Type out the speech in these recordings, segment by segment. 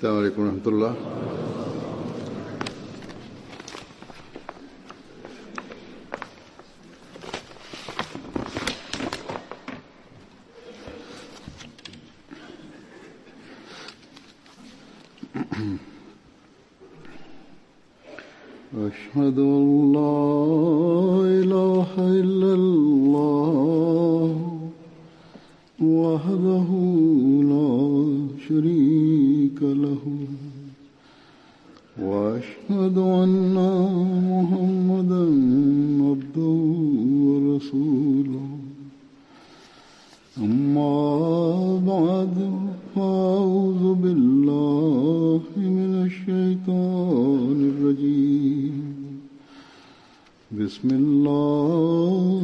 السلام عليكم ورحمة الله. أشهد أن لا إله إلا الله وحده لا شريك له وأشهد أن محمدا عبده ورسوله أما بعد فأعوذ بالله من الشيطان الرجيم بسم الله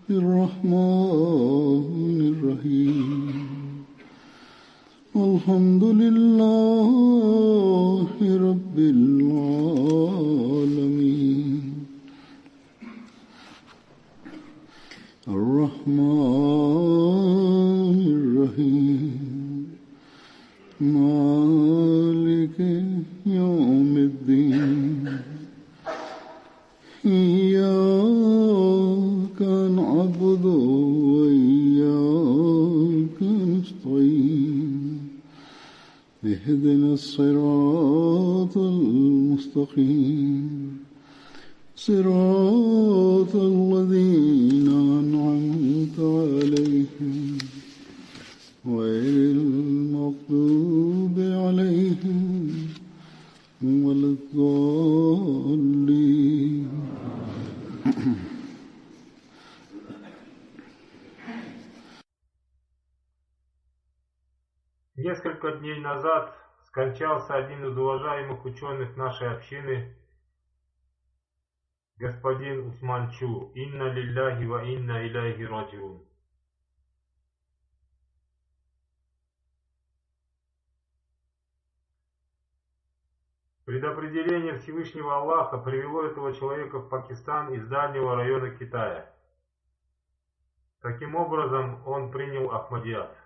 الرحمن الرحيم الحمد لله رب العالمين الرحمن الرحيم مالك يوم الدين إياك نعبد وإياك نستعين اهدنا الصراط المستقيم صراط الذين أنعمت عليهم غير المغضوب عليهم ولا الضالين. Несколько дней назад скончался один из уважаемых ученых нашей общины, господин Усман Чу. Инна лилляхи ва инна иляйхи раджиун. Предопределение Всевышнего Аллаха привело этого человека в Пакистан из дальнего района Китая. Таким образом, он принял Ахмадият.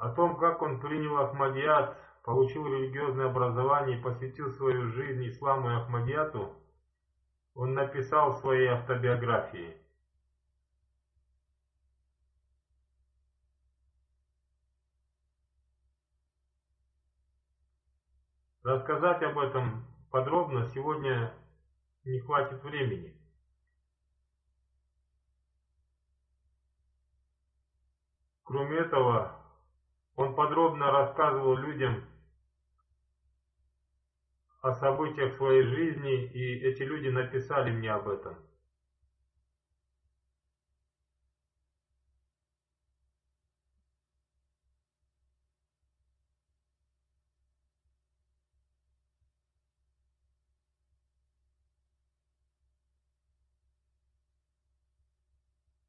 О том, как он принял Ахмадият, получил религиозное образование и посвятил свою жизнь исламу и Ахмадияту, он написал в своей автобиографии. Рассказать об этом подробно сегодня не хватит времени. Кроме этого, он подробно рассказывал людям о событиях своей жизни, и эти люди написали мне об этом.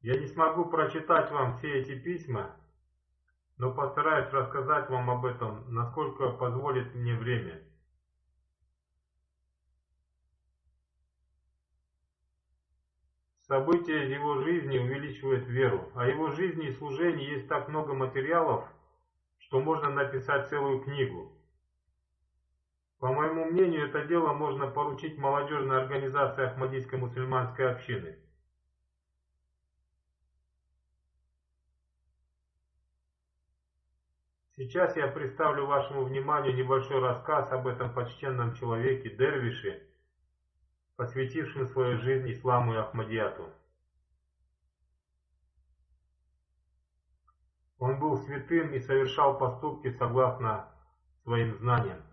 Я не смогу прочитать вам все эти письма, но постараюсь рассказать вам об этом, насколько позволит мне время. События из его жизни увеличивают веру. О его жизни и служении есть так много материалов, что можно написать целую книгу. По моему мнению, это дело можно поручить молодежной организации Ахмадийской мусульманской общины. Сейчас я представлю вашему вниманию небольшой рассказ об этом почтенном человеке, дервише, посвятившем свою жизнь исламу и Ахмадияту. Он был святым и совершал поступки согласно своим знаниям.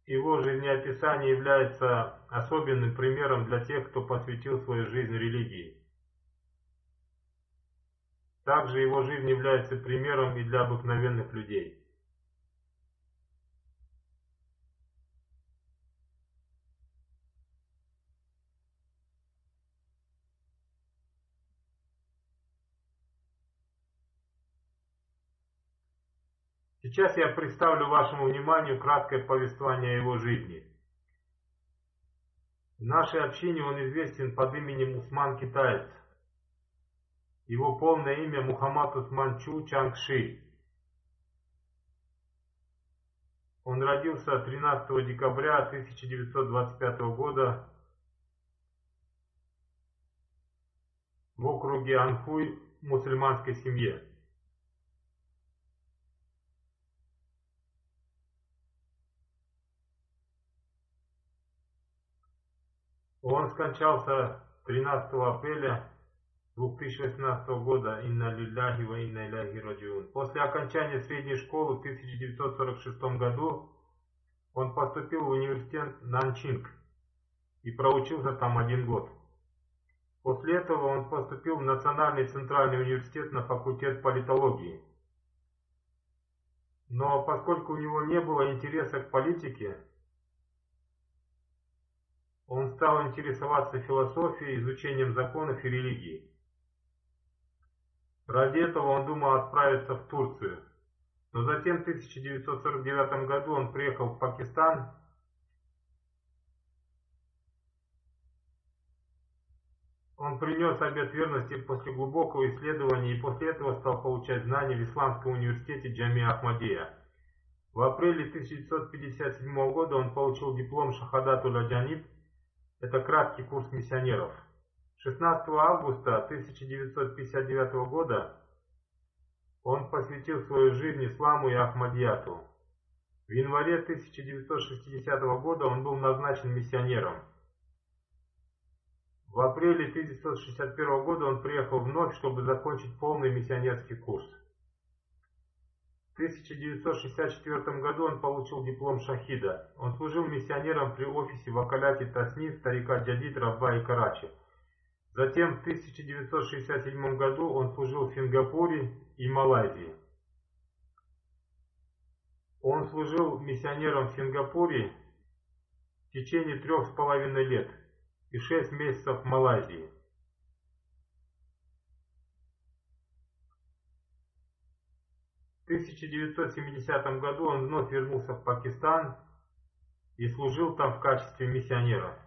Его жизнеописание является особенным примером для тех, кто посвятил свою жизнь религии. Также его жизнь является примером и для обыкновенных людей. Сейчас я представлю вашему вниманию краткое повествование о его жизни. В нашей общине он известен под именем Усман Китаец. Его полное имя Мухаммад Усман Чу Чангши. Он родился 13 декабря 1925 года в округе Анхуй в мусульманской семье. Он скончался 13 апреля 2018 года «Инна лилляхи ва инна иляйхи раджиун». После окончания средней школы в 1946 году он поступил в университет Нанчинг и проучился там 1 год. После этого он поступил в Национальный центральный университет на факультет политологии. Но поскольку у него не было интереса к политике, он стал интересоваться философией, изучением законов и религии. Ради этого он думал отправиться в Турцию. Но затем в 1949 году он приехал в Пакистан. Он принес обет верности после глубокого исследования и после этого стал получать знания в Исламском университете Джамия Ахмадия. В апреле 1957 года он получил диплом Шахадат-уль-Аджаниб. Это краткий курс миссионеров. 16 августа 1959 года он посвятил свою жизнь исламу и Ахмадияту. В январе 1960 года он был назначен миссионером. В апреле 1961 года он приехал вновь, чтобы закончить полный миссионерский курс. В 1964 году он получил диплом шахида. Он служил миссионером при офисе в Акаляте Тасниф старика Джадид Рабба и Карачи. Затем в 1967 году он служил в Сингапуре и Малайзии. Он служил миссионером в Сингапуре в течение 3,5 лет и 6 месяцев в Малайзии. В 1970 году он вновь вернулся в Пакистан и служил там в качестве миссионера.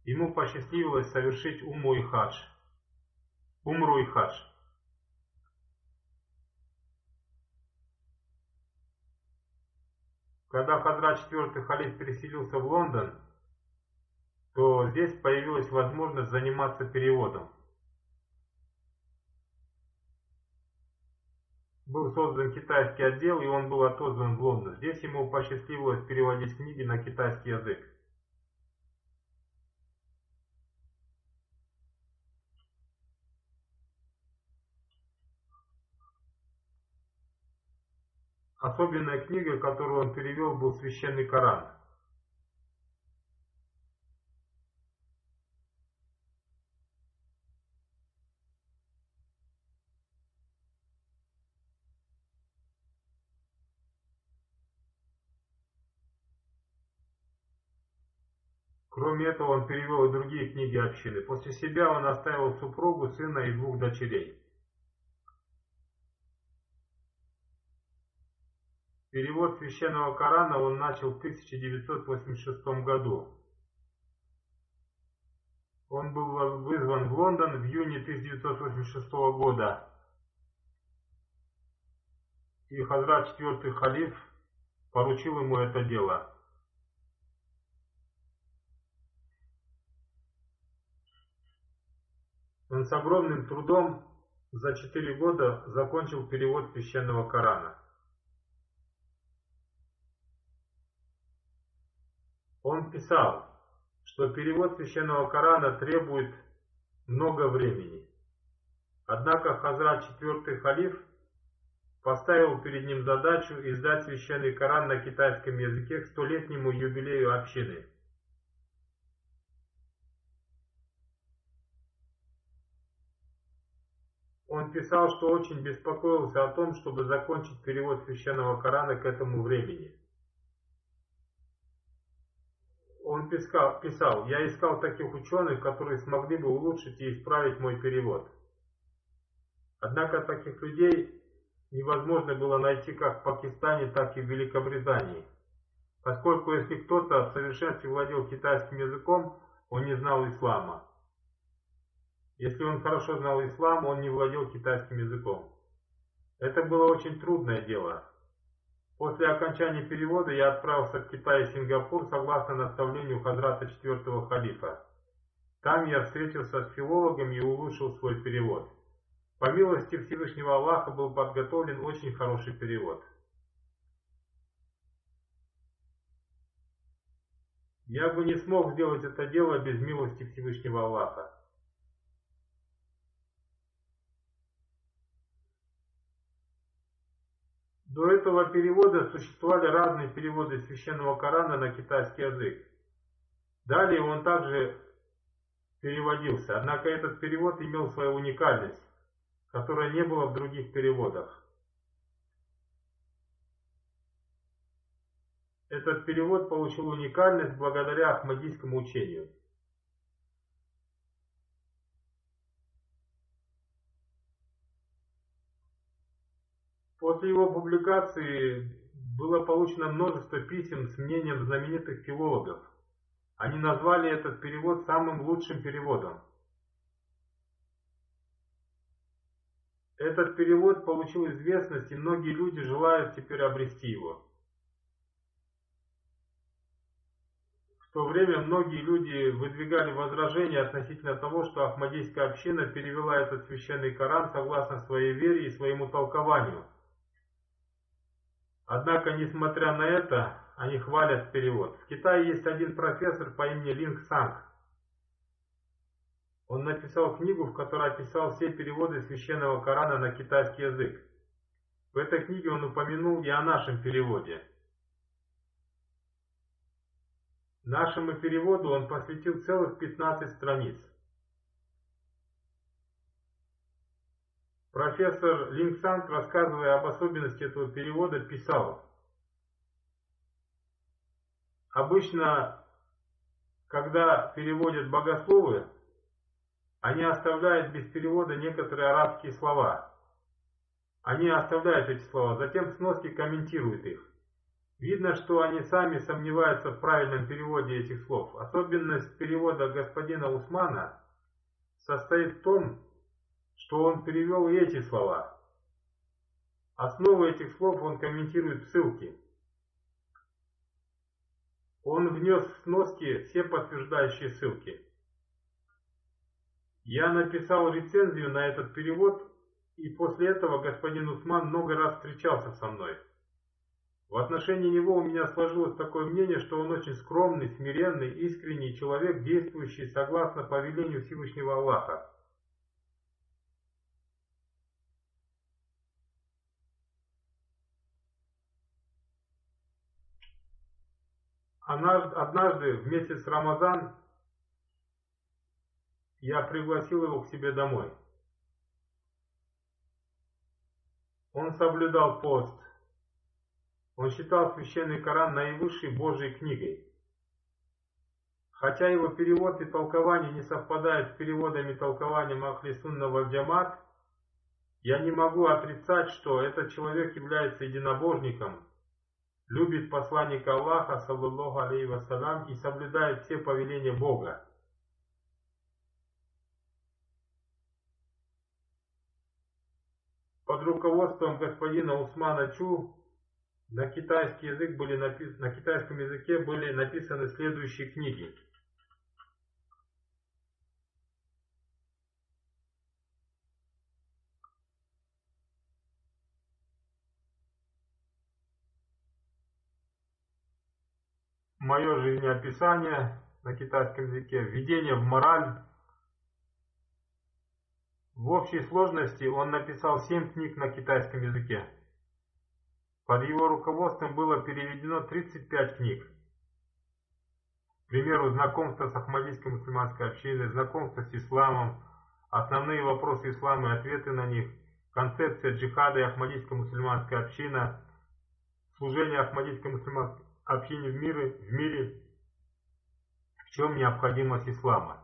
Ему посчастливилось совершить умру и хадж. Когда Хазрат IV халиф переселился в Лондон, то здесь появилась возможность заниматься переводом. Был создан китайский отдел, и он был отозван в Лондон. Здесь ему посчастливилось переводить книги на китайский язык. Особенная книга, которую он перевел, был Священный Коран. Кроме этого, он перевел и другие книги общины. После себя он оставил супругу, сына и 2 дочерей. Перевод Священного Корана он начал в 1986 году. Он был вызван в Лондон в июне 1986 года. И Хазрат IV халиф поручил ему это дело. Он с огромным трудом за 4 года закончил перевод Священного Корана. Он писал, что перевод Священного Корана требует много времени. Однако Хазрат IV халиф поставил перед ним задачу издать Священный Коран на китайском языке к 100-летнему юбилею общины. Он писал, что очень беспокоился о том, чтобы закончить перевод Священного Корана к этому времени. Он писал: «Я искал таких ученых, которые смогли бы улучшить и исправить мой перевод. Однако таких людей невозможно было найти как в Пакистане, так и в Великобритании. поскольку если кто-то в совершенстве владел китайским языком, он не знал ислама. Если он хорошо знал ислам, он не владел китайским языком. Это было очень трудное дело. После окончания перевода я отправился в Китай и Сингапур согласно наставлению Хазрата IV халифа. Там я встретился с филологами и улучшил свой перевод. По милости Всевышнего Аллаха был подготовлен очень хороший перевод. Я бы не смог сделать это дело без милости Всевышнего Аллаха. До этого перевода существовали разные переводы Священного Корана на китайский язык. Далее он также переводился, однако этот перевод имел свою уникальность, которая не была в других переводах. Этот перевод получил уникальность благодаря ахмадийскому учению. После его публикации было получено множество писем с мнением знаменитых филологов. Они назвали этот перевод самым лучшим переводом. Этот перевод получил известность, и многие люди желают теперь обрести его. В то время многие люди выдвигали возражения относительно того, что Ахмадийская община перевела этот священный Коран согласно своей вере и своему толкованию. Однако, несмотря на это, они хвалят перевод. В Китае есть один профессор по имени Линг Санг. Он написал книгу, в которой описал все переводы священного Корана на китайский язык. В этой книге он упомянул и о нашем переводе. Нашему переводу он посвятил целых 15 страниц. Профессор Линг Санг, рассказывая об особенности этого перевода, писал: обычно, когда переводят богословы, они оставляют без перевода некоторые арабские слова. Они оставляют эти слова, затем в сноске комментируют их. Видно, что они сами сомневаются в правильном переводе этих слов. Особенность перевода господина Усмана состоит в том, что он перевел и эти слова. Основу этих слов он комментирует в ссылке. Он внес в сноски все подтверждающие ссылки. Я написал рецензию на этот перевод, и после этого господин Усман много раз встречался со мной. В отношении него у меня сложилось такое мнение, что он очень скромный, смиренный, искренний человек, действующий согласно повелению Всевышнего Аллаха. Однажды, в месяц Рамазан, я пригласил его к себе домой. Он соблюдал пост. Он считал священный Коран наивысшей Божьей книгой. Хотя его перевод и толкование не совпадают с переводами и толкованием Ахли Сунна валь Джамаат, я не могу отрицать, что этот человек является единобожником, любит посланника Аллаха, саллаллаху алейхи вассалям, и соблюдает все повеления Бога. Под руководством господина Усмана Чу на китайском языке были написаны следующие книги. Мое жизнеописание на китайском языке, введение в мораль. В общей сложности он написал 7 книг на китайском языке. Под его руководством было переведено 35 книг. К примеру, знакомство с Ахмадийской мусульманской общиной, знакомство с исламом, основные вопросы ислама и ответы на них, концепция джихада и Ахмадийская мусульманская община, служение Ахмадийской мусульманской общине в мире, в чем необходимость ислама.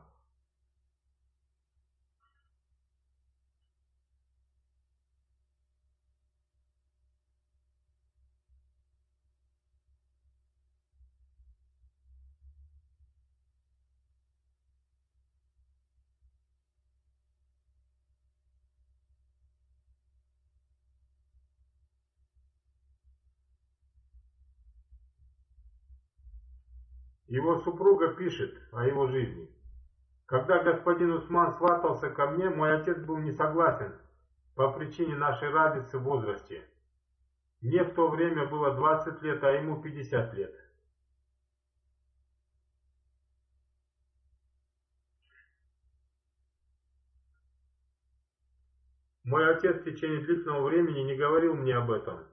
Его супруга пишет о его жизни. Когда господин Усман сватался ко мне, мой отец был не согласен по причине нашей разницы в возрасте. Мне в то время было 20 лет, а ему 50 лет. Мой отец в течение длительного времени не говорил мне об этом.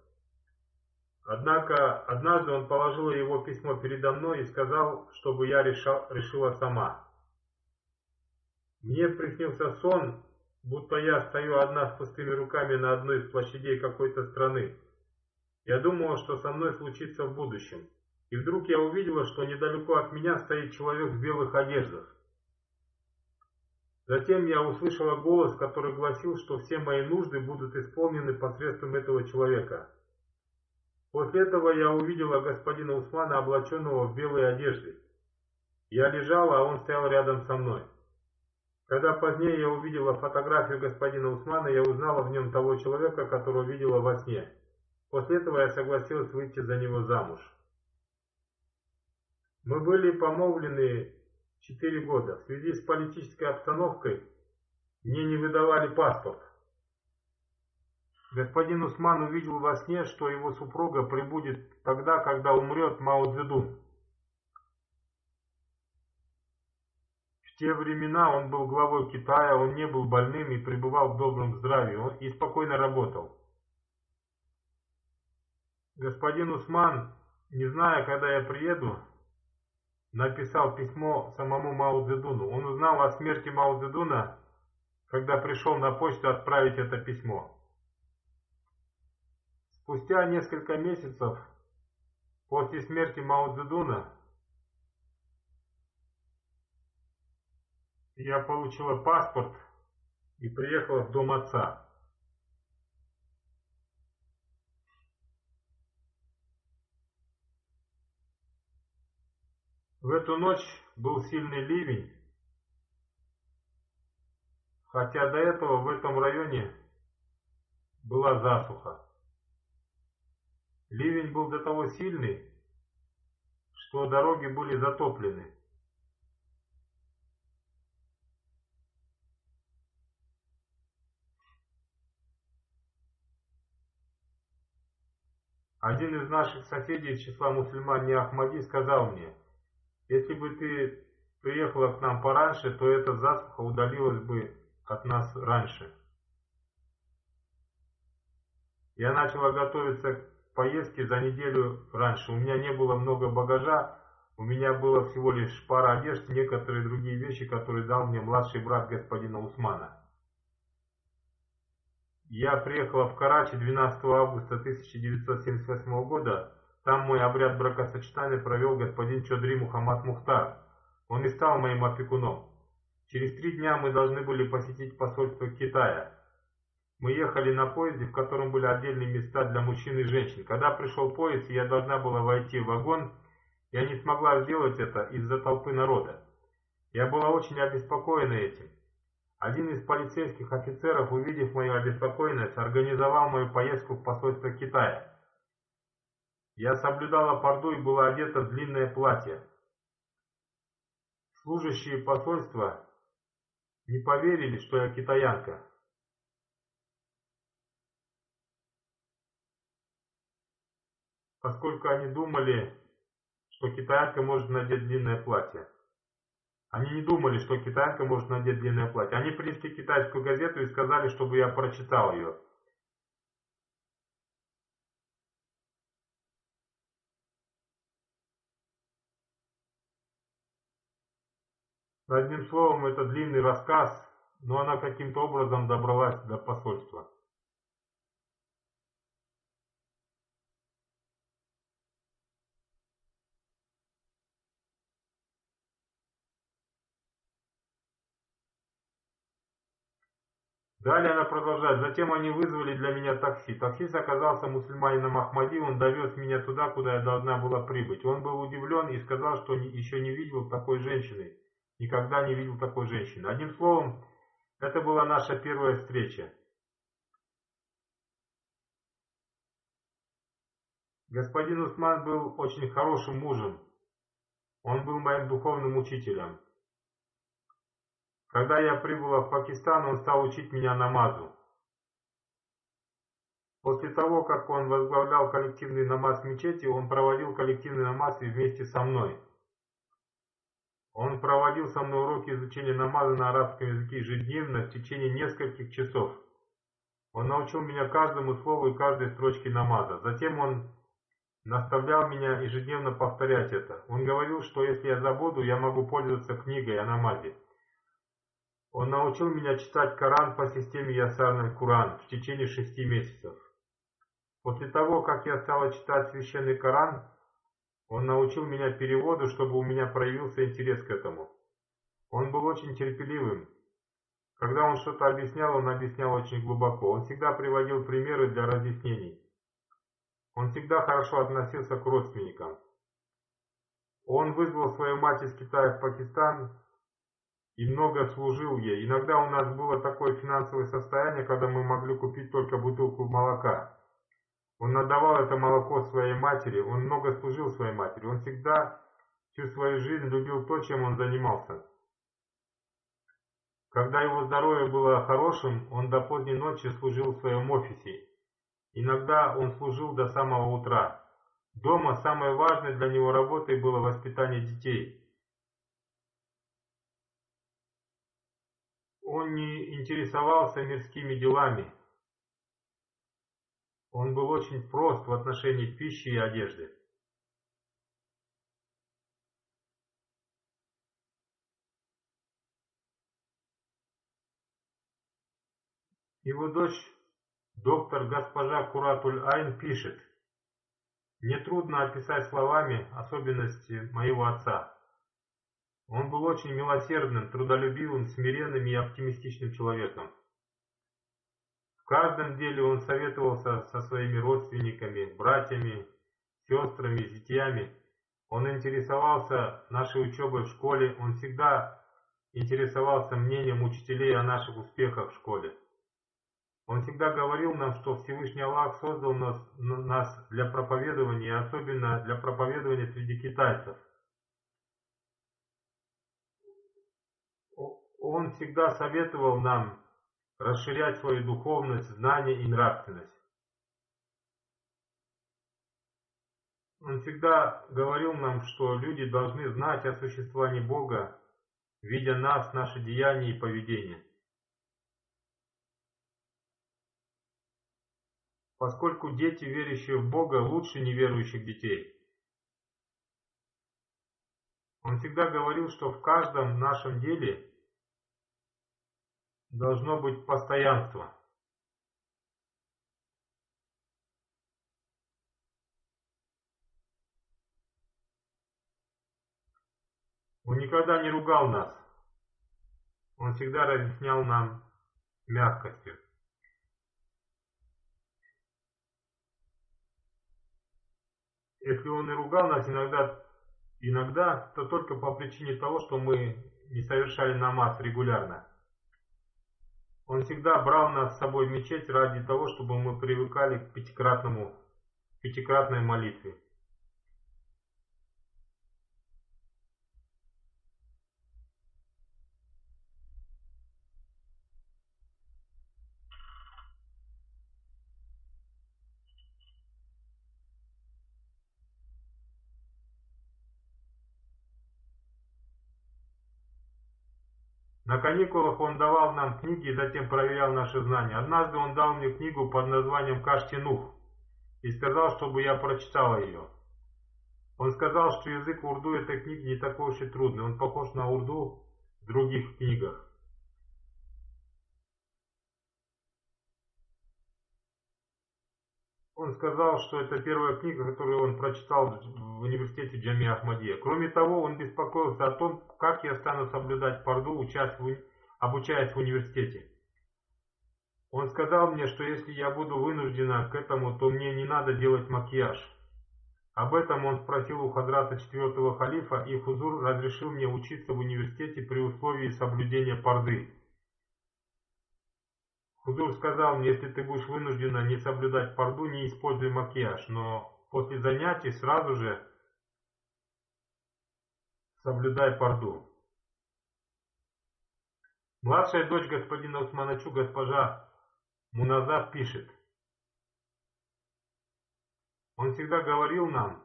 Однако однажды он положил его письмо передо мной и сказал, чтобы я решила сама. Мне приснился сон, будто я стою одна с пустыми руками на одной из площадей какой-то страны. Я думала, что со мной случится в будущем. И вдруг я увидела, что недалеко от меня стоит человек в белых одеждах. Затем я услышала голос, который гласил, что все мои нужды будут исполнены посредством этого человека. После этого я увидела господина Усмана, облаченного в белые одежды. Я лежала, а он стоял рядом со мной. Когда позднее я увидела фотографию господина Усмана, я узнала в нем того человека, которого видела во сне. После этого я согласилась выйти за него замуж. Мы были помолвлены 4 года. В связи с политической обстановкой мне не выдавали паспорт. Господин Усман увидел во сне, что его супруга прибудет тогда, когда умрет Мао Цзэдун. В те времена он был главой Китая, он не был больным и пребывал в добром здравии, и спокойно работал. Господин Усман, не зная, когда я приеду, написал письмо самому Мао Цзэдуну. Он узнал о смерти Мао Цзэдуна, когда пришел на почту отправить это письмо. Спустя несколько месяцев после смерти Мао Цзэдуна я получила паспорт и приехала в дом отца. В эту ночь был сильный ливень, хотя до этого в этом районе была засуха. Ливень был до того сильный, что дороги были затоплены. Один из наших соседей из числа мусульман не Ахмади сказал мне: если бы ты приехала к нам пораньше, то эта засуха удалилась бы от нас раньше. Я начала готовиться к поездке за неделю раньше. У меня не было много багажа, у меня было всего лишь пара одежд и некоторые другие вещи, которые дал мне младший брат господина Усмана. Я приехала в Карачи 12 августа 1978 года. Там мой обряд бракосочетания провел господин Чодри Мухаммад Мухтар. Он и стал моим опекуном. Через 3 дня мы должны были посетить посольство Китая. Мы ехали на поезде, в котором были отдельные места для мужчин и женщин. Когда пришел поезд, и я должна была войти в вагон, я не смогла сделать это из-за толпы народа. Я была очень обеспокоена этим. Один из полицейских офицеров, увидев мою обеспокоенность, организовал мою поездку в посольство Китая. Я соблюдала порду и была одета в длинное платье. Служащие посольства не поверили, что я китаянка. Поскольку они думали, что китаянка может надеть длинное платье. Они не думали, что китаянка может надеть длинное платье. Они принесли китайскую газету и сказали, чтобы я прочитал ее. Одним словом, это длинный рассказ, но она каким-то образом добралась до посольства. Далее она продолжает. Затем они вызвали для меня такси. Таксист оказался мусульманином Ахмади, он довез меня туда, куда я должна была прибыть. Он был удивлен и сказал, что еще не видел такой женщины. Никогда не видел такой женщины. Одним словом, это была наша первая встреча. Господин Усман был очень хорошим мужем. Он был моим духовным учителем. Когда я прибыла в Пакистан, он стал учить меня намазу. После того, как он возглавлял коллективный намаз в мечети, он проводил коллективный намаз и вместе со мной. Он проводил со мной уроки изучения намаза на арабском языке ежедневно в течение нескольких часов. Он научил меня каждому слову и каждой строчке намаза. Затем он наставлял меня ежедневно повторять это. Он говорил, что если я забуду, я могу пользоваться книгой о намазе. Он научил меня читать Коран по системе Ясар Куран в течение 6 месяцев. После того, как я стала читать священный Коран, он научил меня переводу, чтобы у меня проявился интерес к этому. Он был очень терпеливым. Когда он что-то объяснял, он объяснял очень глубоко. Он всегда приводил примеры для разъяснений. Он всегда хорошо относился к родственникам. Он вызвал свою мать из Китая в Пакистан и много служил ей. Иногда у нас было такое финансовое состояние, когда мы могли купить только бутылку молока. Он отдавал это молоко своей матери, он много служил своей матери. Он всегда всю свою жизнь любил то, чем он занимался. Когда его здоровье было хорошим, он до поздней ночи служил в своем офисе. Иногда он служил до самого утра. Дома самой важной для него работой было воспитание детей. Он не интересовался мирскими делами. Он был очень прост в отношении пищи и одежды. Его дочь, доктор госпожа Куратуль-Айн, пишет: «Мне трудно описать словами особенности моего отца. Он был очень милосердным, трудолюбивым, смиренным и оптимистичным человеком. В каждом деле он советовался со своими родственниками, братьями, сестрами, зятьями. Он интересовался нашей учебой в школе, он всегда интересовался мнением учителей о наших успехах в школе. Он всегда говорил нам, что Всевышний Аллах создал нас для проповедования, и особенно для проповедования среди китайцев. Он всегда советовал нам расширять свою духовность, знание и нравственность. Он всегда говорил нам, что люди должны знать о существовании Бога, видя нас, наши деяния и поведение. Поскольку дети, верящие в Бога, лучше неверующих детей. Он всегда говорил, что в каждом нашем деле должно быть постоянство. Он никогда не ругал нас. Он всегда разъяснял нам мягкостью. Если он и ругал нас иногда, то только по причине того, что мы не совершали намаз регулярно. Он всегда брал нас с собой в мечеть ради того, чтобы мы привыкали к пятикратной молитве. На каникулах он давал нам книги и затем проверял наши знания. Однажды он дал мне книгу под названием «Кашти Нух» и сказал, чтобы я прочитала ее. Он сказал, что язык урду этой книги не такой уж и трудный, он похож на урду в других книгах. Он сказал, что это первая книга, которую он прочитал в университете Джамия Ахмадия. Кроме того, он беспокоился о том, как я стану соблюдать фарду, обучаясь в университете. Он сказал мне, что если я буду вынуждена к этому, то мне не надо делать макияж. Об этом он спросил у Хадрата 4-го халифа, и Хузур разрешил мне учиться в университете при условии соблюдения фарды. Хузур сказал мне, если ты будешь вынуждена не соблюдать фарду, не используй макияж, но после занятий сразу же соблюдай парду. Младшая дочь господина Усманачу, госпожа Муназа, пишет: он всегда говорил нам,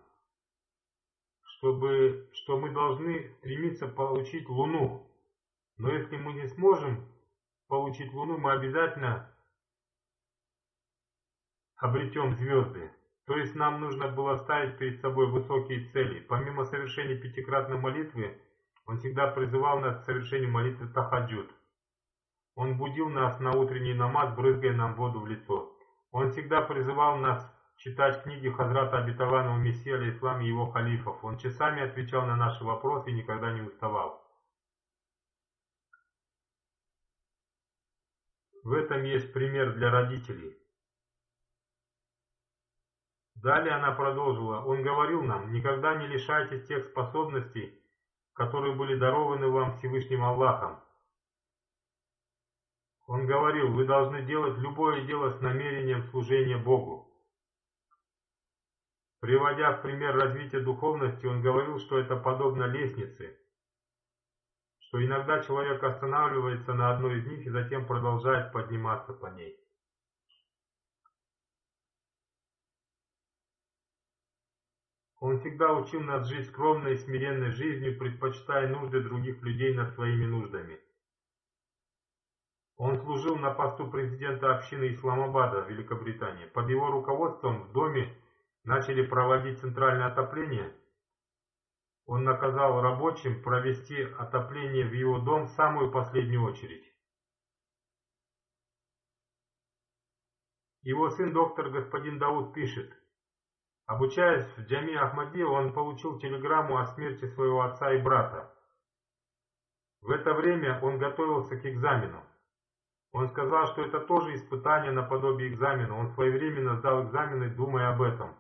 что мы должны стремиться получить Луну. Но если мы не сможем получить Луну, мы обязательно обретем звезды. То есть нам нужно было ставить перед собой высокие цели. Помимо совершения пятикратной молитвы, он всегда призывал нас к совершению молитвы Тахаджуд. Он будил нас на утренний намаз, брызгая нам воду в лицо. Он всегда призывал нас читать книги Хазрата Обетованного Мессии алейхиссалам и его халифов. Он часами отвечал на наши вопросы и никогда не уставал. В этом есть пример для родителей. Далее она продолжила: он говорил нам: никогда не лишайтесь тех способностей, которые были дарованы вам Всевышним Аллахом. Он говорил: вы должны делать любое дело с намерением служения Богу. Приводя в пример развития духовности, он говорил, что это подобно лестнице, что иногда человек останавливается на одной из них и затем продолжает подниматься по ней. Он всегда учил нас жить скромной и смиренной жизнью, предпочитая нужды других людей над своими нуждами. Он служил на посту президента общины Исламабада, Великобритании. Под его руководством в доме начали проводить центральное отопление. Он наказал рабочим провести отопление в его дом в самую последнюю очередь. Его сын, доктор господин Дауд, пишет: обучаясь в Джами Ахмадия, он получил телеграмму о смерти своего отца и брата. В это время он готовился к экзамену. Он сказал, что это тоже испытание наподобие экзамена. Он своевременно сдал экзамены, думая об этом.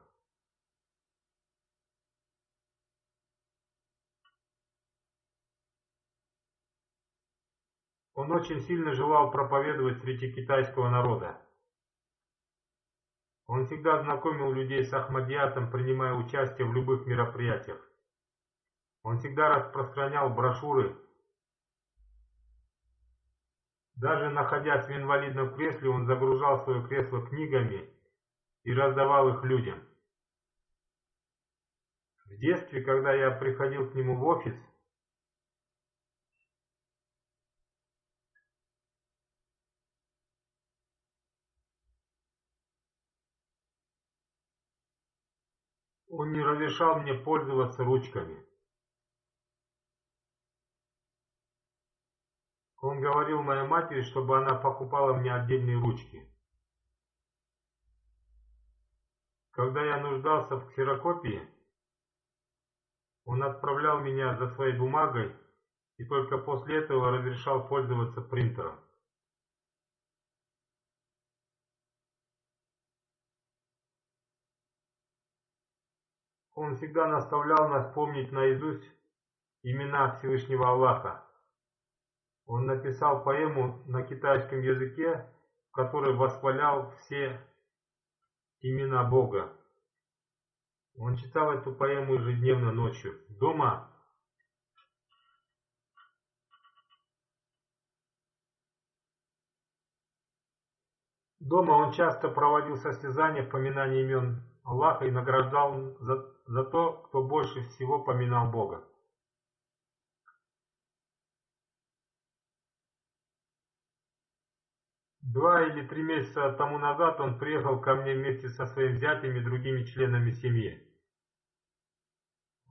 Он очень сильно желал проповедовать среди китайского народа. Он всегда знакомил людей с Ахмадиятом, принимая участие в любых мероприятиях. Он всегда распространял брошюры. Даже находясь в инвалидном кресле, он загружал свое кресло книгами и раздавал их людям. В детстве, когда я приходил к нему в офис, он не разрешал мне пользоваться ручками. Он говорил моей матери, чтобы она покупала мне отдельные ручки. Когда я нуждался в ксерокопии, он отправлял меня за своей бумагой и только после этого разрешал пользоваться принтером. Он всегда наставлял нас помнить наизусть имена Всевышнего Аллаха. Он написал поэму на китайском языке, в которой восхвалял все имена Бога. Он читал эту поэму ежедневно ночью. Дома он часто проводил состязания в поминании имен Аллаха и награждал за то, кто больше всего поминал Бога. 2 или 3 месяца тому назад он приехал ко мне вместе со своим зятем и другими членами семьи.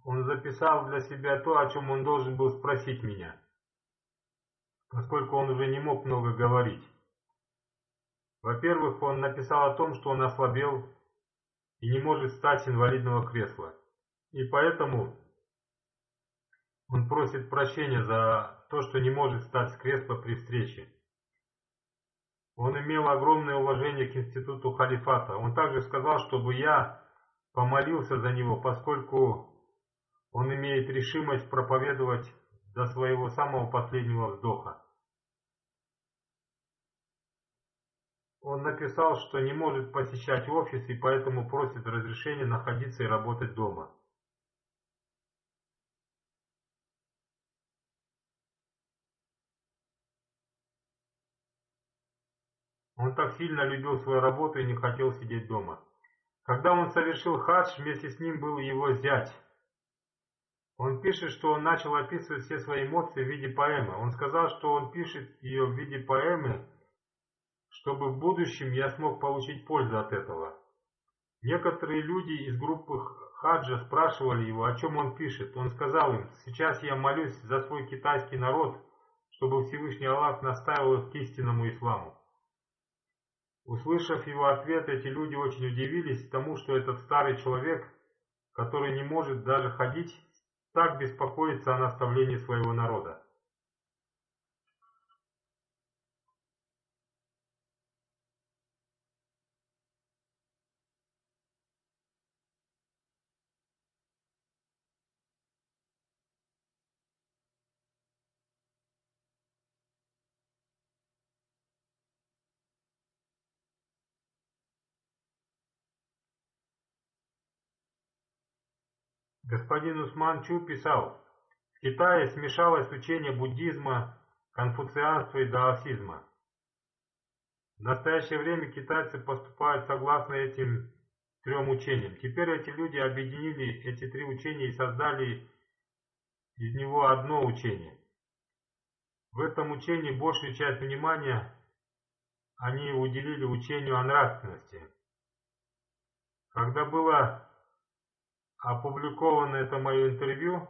Он записал для себя то, о чем он должен был спросить меня, поскольку он уже не мог много говорить. Во-первых, он написал о том, что он ослабел и не может встать с инвалидного кресла. И поэтому он просит прощения за то, что не может встать с кресла при встрече. Он имел огромное уважение к институту халифата. Он также сказал, чтобы я помолился за него, поскольку он имеет решимость проповедовать до своего самого последнего вздоха. Он написал, что не может посещать офис и поэтому просит разрешения находиться и работать дома. Он так сильно любил свою работу и не хотел сидеть дома. Когда он совершил хадж, вместе с ним был его зять. Он пишет, что он начал описывать все свои эмоции в виде поэмы. Он сказал, что он пишет ее в виде поэмы, чтобы в будущем я смог получить пользу от этого. Некоторые люди из группы хаджа спрашивали его, о чем он пишет. Он сказал им: сейчас я молюсь за свой китайский народ, чтобы Всевышний Аллах наставил их к истинному исламу. Услышав его ответ, эти люди очень удивились тому, что этот старый человек, который не может даже ходить, так беспокоится о наставлении своего народа. Господин Усман Чу писал: в Китае смешалось учение буддизма, конфуцианства и даосизма. В настоящее время китайцы поступают согласно этим трем учениям. Теперь эти люди объединили эти три учения и создали из него одно учение. В этом учении большую часть внимания они уделили учению о нравственности. Когда было опубликовано это мое интервью,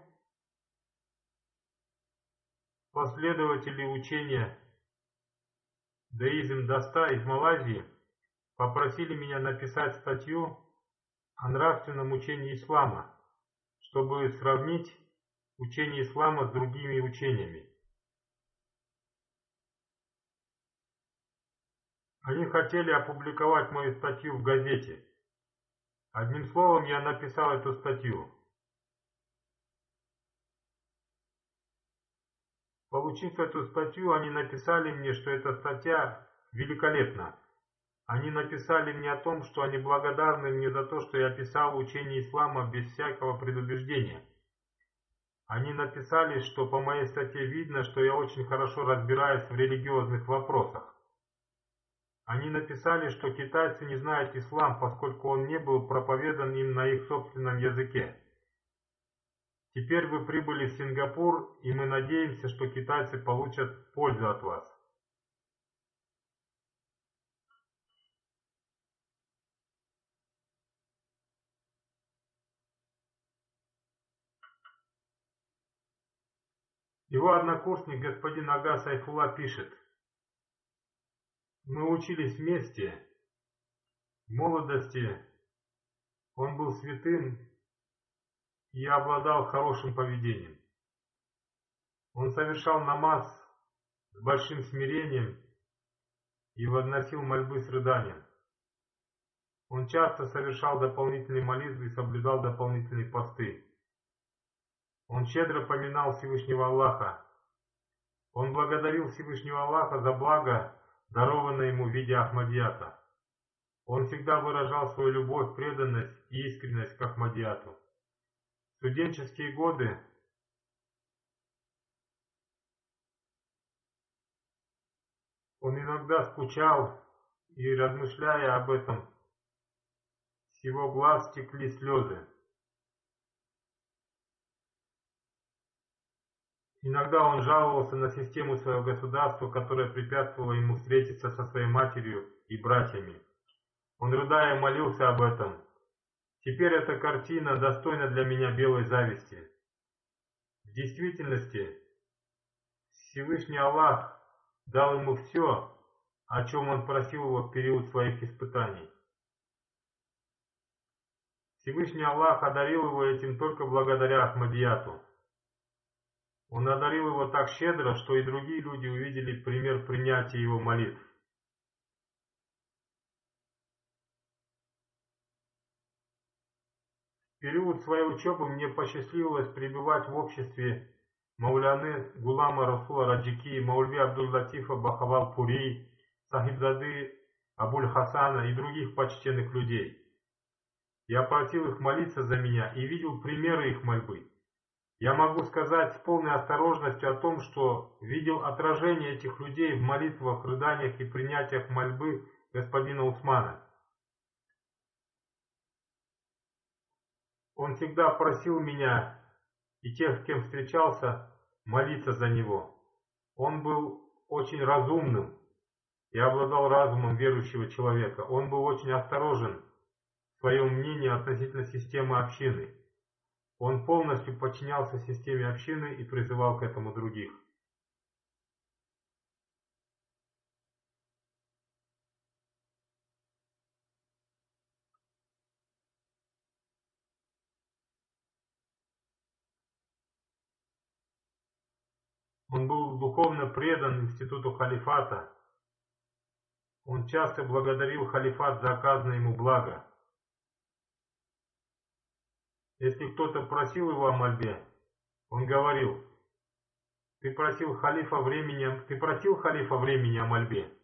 последователи учения Даизм Даста из Малайзии попросили меня написать статью о нравственном учении ислама, чтобы сравнить учение ислама с другими учениями. Они хотели опубликовать мою статью в газете. Одним словом, я написал эту статью. Получив эту статью, они написали мне, что эта статья великолепна. Они написали мне о том, что они благодарны мне за то, что я писал учение ислама без всякого предубеждения. Они написали, что по моей статье видно, что я очень хорошо разбираюсь в религиозных вопросах. Они написали, что китайцы не знают ислам, поскольку он не был проповедан им на их собственном языке. Теперь вы прибыли в Сингапур, и мы надеемся, что китайцы получат пользу от вас. Его однокурсник господин Ага Сайфулла пишет: мы учились вместе. В молодости он был святым и обладал хорошим поведением. Он совершал намаз с большим смирением и возносил мольбы с рыданием. Он часто совершал дополнительные молитвы и соблюдал дополнительные посты. Он щедро поминал Всевышнего Аллаха. Он благодарил Всевышнего Аллаха за благо, дарованное ему в виде Ахмадията. Он всегда выражал свою любовь, преданность и искренность к Ахмадияту. В студенческие годы он иногда скучал, и, размышляя об этом, с его глаз текли слезы. Иногда он жаловался на систему своего государства, которая препятствовала ему встретиться со своей матерью и братьями. Он, рыдая, молился об этом. Теперь эта картина достойна для меня белой зависти. В действительности, Всевышний Аллах дал ему все, о чем он просил его в период своих испытаний. Всевышний Аллах одарил его этим только благодаря Ахмадияту. Он одарил его так щедро, что и другие люди увидели пример принятия его молитв. В период своей учебы мне посчастливилось пребывать в обществе Мауляны Гулама Расула Раджики, Маульви Абдул-Латифа Бахавал-Пури, Сахибзады Абуль-Хасана и других почтенных людей. Я просил их молиться за меня и видел примеры их мольбы. Я могу сказать с полной осторожностью о том, что видел отражение этих людей в молитвах, рыданиях и принятиях мольбы господина Усмана. Он всегда просил меня и тех, с кем встречался, молиться за него. Он был очень разумным и обладал разумом верующего человека. Он был очень осторожен в своем мнении относительно системы общины. Он полностью подчинялся системе общины и призывал к этому других. Он был духовно предан институту халифата. Он часто благодарил халифат за оказанное ему благо. Если кто-то просил его о мольбе, он говорил: ты просил халифа времени о мольбе?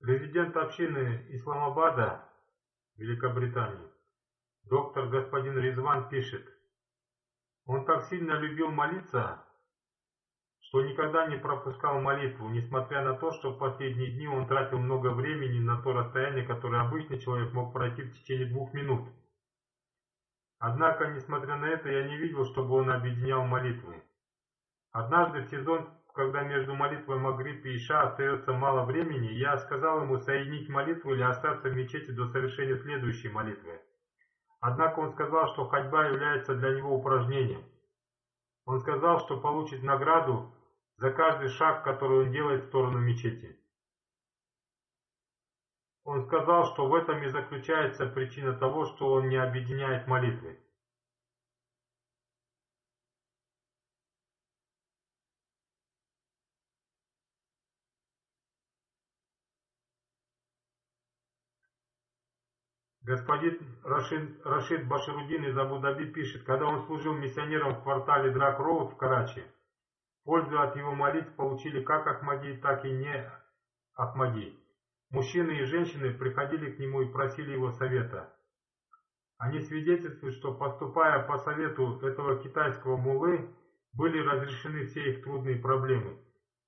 Президент общины Исламабада, Великобритании, доктор господин Ризван пишет: он так сильно любил молиться, что никогда не пропускал молитву, несмотря на то, что в последние дни он тратил много времени на то расстояние, которое обычный человек мог пройти в течение 2 минут. Однако, несмотря на это, я не видел, чтобы он объединял молитвы. Однажды в сезон, когда между молитвой Магриб и Иша остается мало времени, я сказал ему соединить молитву или остаться в мечети до совершения следующей молитвы. Однако он сказал, что ходьба является для него упражнением. Он сказал, что получит награду за каждый шаг, который он делает в сторону мечети. Он сказал, что в этом и заключается причина того, что он не объединяет молитвы. Господин Рашид Баширудин из Абу-Даби пишет: когда он служил миссионером в квартале Драк-Роуд в Карачи, пользу от его молитв получили как Ахмади, так и не Ахмади. Мужчины и женщины приходили к нему и просили его совета. Они свидетельствуют, что, поступая по совету этого китайского муллы, были разрешены все их трудные проблемы.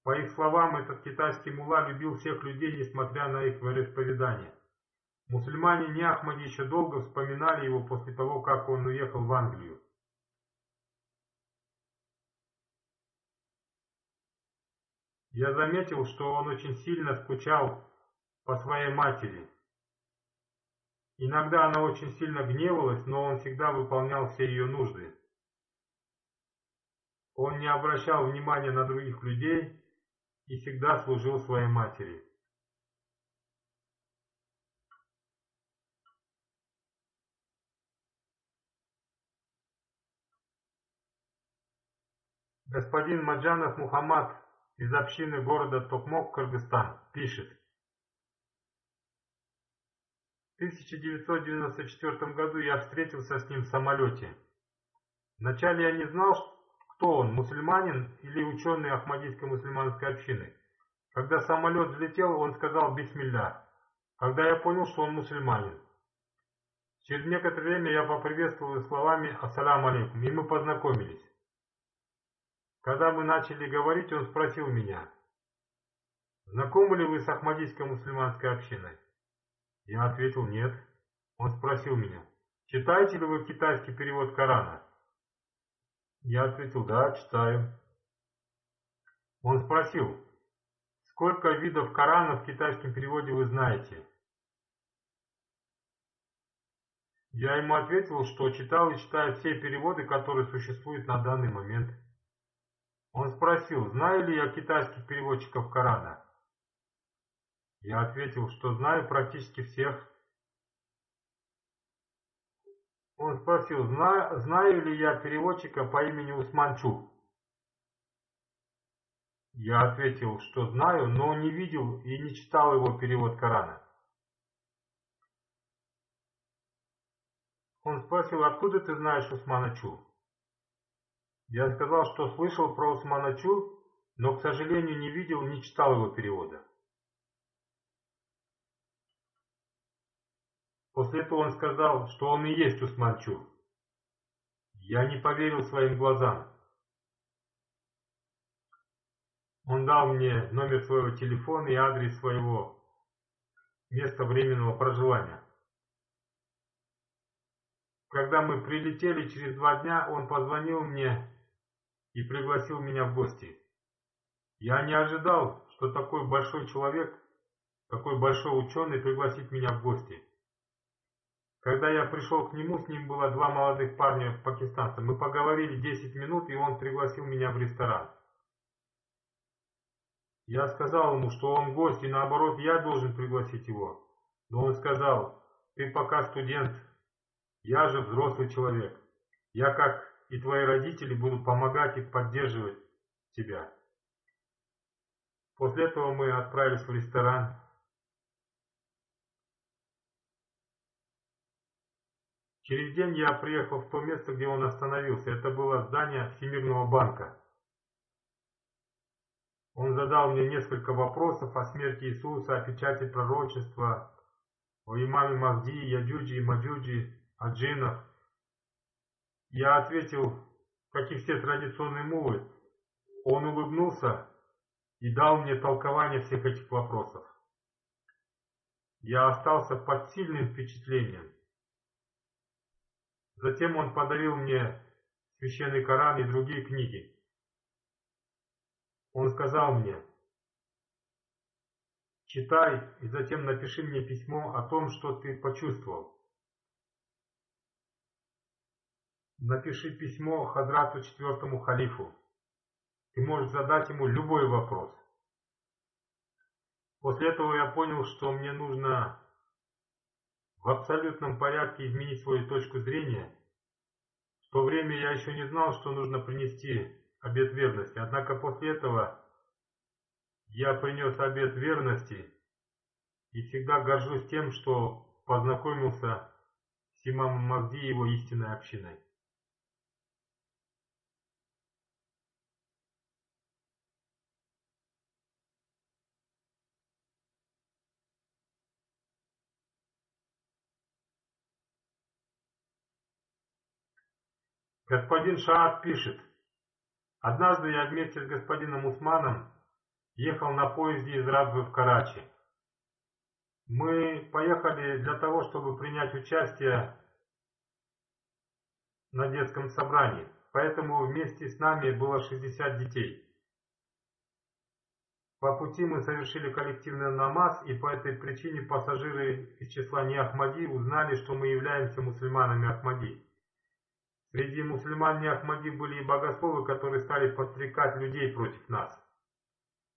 По их словам, этот китайский мулла любил всех людей, несмотря на их вероисповедание. Мусульмане не Ахмади еще долго вспоминали его после того, как он уехал в Англию. Я заметил, что он очень сильно скучал по своей матери. Иногда она очень сильно гневалась, но он всегда выполнял все ее нужды. Он не обращал внимания на других людей и всегда служил своей матери. Господин Маджанов Мухаммад из общины города Токмок, Кыргызстан, пишет: в 1994 году я встретился с ним в самолете. Вначале я не знал, кто он, мусульманин или ученый Ахмадийской мусульманской общины. Когда самолет взлетел, он сказал «Бисмилля», когда я понял, что он мусульманин. Через некоторое время я поприветствовал его словами «Ассаляму алейкум», и мы познакомились. Когда мы начали говорить, он спросил меня: знакомы ли вы с Ахмадийской мусульманской общиной? Я ответил нет. Он спросил меня: читаете ли вы китайский перевод Корана? Я ответил: да, читаю. Он спросил: сколько видов Корана в китайском переводе вы знаете? Я ему ответил, что читал и читаю все переводы, которые существуют на данный момент. Он спросил: знаю ли я китайских переводчиков Корана? Я ответил, что знаю практически всех. Он спросил: знаю ли я переводчика по имени Усман Чу? Я ответил, что знаю, но не видел и не читал его перевод Корана. Он спросил, откуда ты знаешь Усмана Чу? Я сказал, что слышал про Усмана Чу, но, к сожалению, не видел, не читал его перевода. После этого он сказал, что он и есть Усман Чу. Я не поверил своим глазам. Он дал мне номер своего телефона и адрес своего места временного проживания. Когда мы прилетели через 2 дня, он позвонил мне и пригласил меня в гости. Я не ожидал, что такой большой человек, такой большой ученый пригласит меня в гости. Когда я пришел к нему, с ним было 2 молодых парня пакистанца. Мы поговорили 10 минут, и он пригласил меня в ресторан. Я сказал ему, что он гость, и наоборот, я должен пригласить его. Но он сказал, ты пока студент, я же взрослый человек. Я, как и твои родители, буду помогать и поддерживать тебя. После этого мы отправились в ресторан. Через день я приехал в то место, где он остановился. Это было здание Всемирного банка. Он задал мне несколько вопросов о смерти Иисуса, о печати пророчества, о имаме Махди, Яджуджи и Маджуджи, о джиннах. Я ответил, как и все традиционные муллы. Он улыбнулся и дал мне толкование всех этих вопросов. Я остался под сильным впечатлением. Затем он подарил мне Священный Коран и другие книги. Он сказал мне, читай и затем напиши мне письмо о том, что ты почувствовал. Напиши письмо Хадрату 4-му халифу. Ты можешь задать ему любой вопрос. После этого я понял, что мне нужно в абсолютном порядке изменить свою точку зрения. В то время я еще не знал, что нужно принести обет верности. Однако после этого я принес обет верности и всегда горжусь тем, что познакомился с имамом Махди и его истинной общиной. Господин Шаад пишет, однажды я вместе с господином Усманом ехал на поезде из Радвы в Карачи. Мы поехали для того, чтобы принять участие на детском собрании, поэтому вместе с нами было 60 детей. По пути мы совершили коллективный намаз, и по этой причине пассажиры из числа не Ахмади узнали, что мы являемся мусульманами Ахмади. Среди мусульман не Ахмади были и богословы, которые стали подстрекать людей против нас.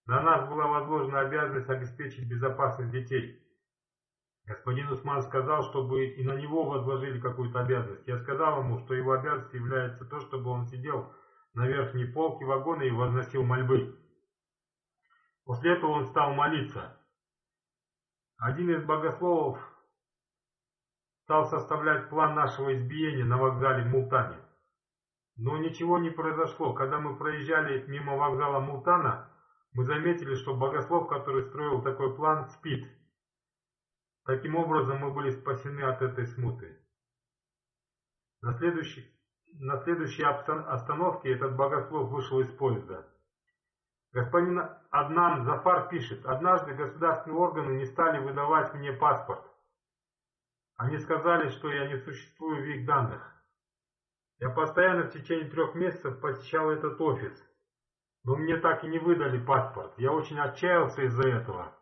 На нас была возложена обязанность обеспечить безопасность детей. Господин Усман сказал, чтобы и на него возложили какую-то обязанность. Я сказал ему, что его обязанностью является то, чтобы он сидел на верхней полке вагона и возносил мольбы. После этого он стал молиться. Один из богословов стал составлять план нашего избиения на вокзале в Мултане. Но ничего не произошло. Когда мы проезжали мимо вокзала Мултана, мы заметили, что богослов, который строил такой план, спит. Таким образом, мы были спасены от этой смуты. На следующей остановке этот богослов вышел из поезда. Господин Аднан Зафар пишет, однажды государственные органы не стали выдавать мне паспорт. Они сказали, что я не существую в их данных. Я постоянно в течение 3 месяцев посещал этот офис, но мне так и не выдали паспорт. Я очень отчаялся из-за этого.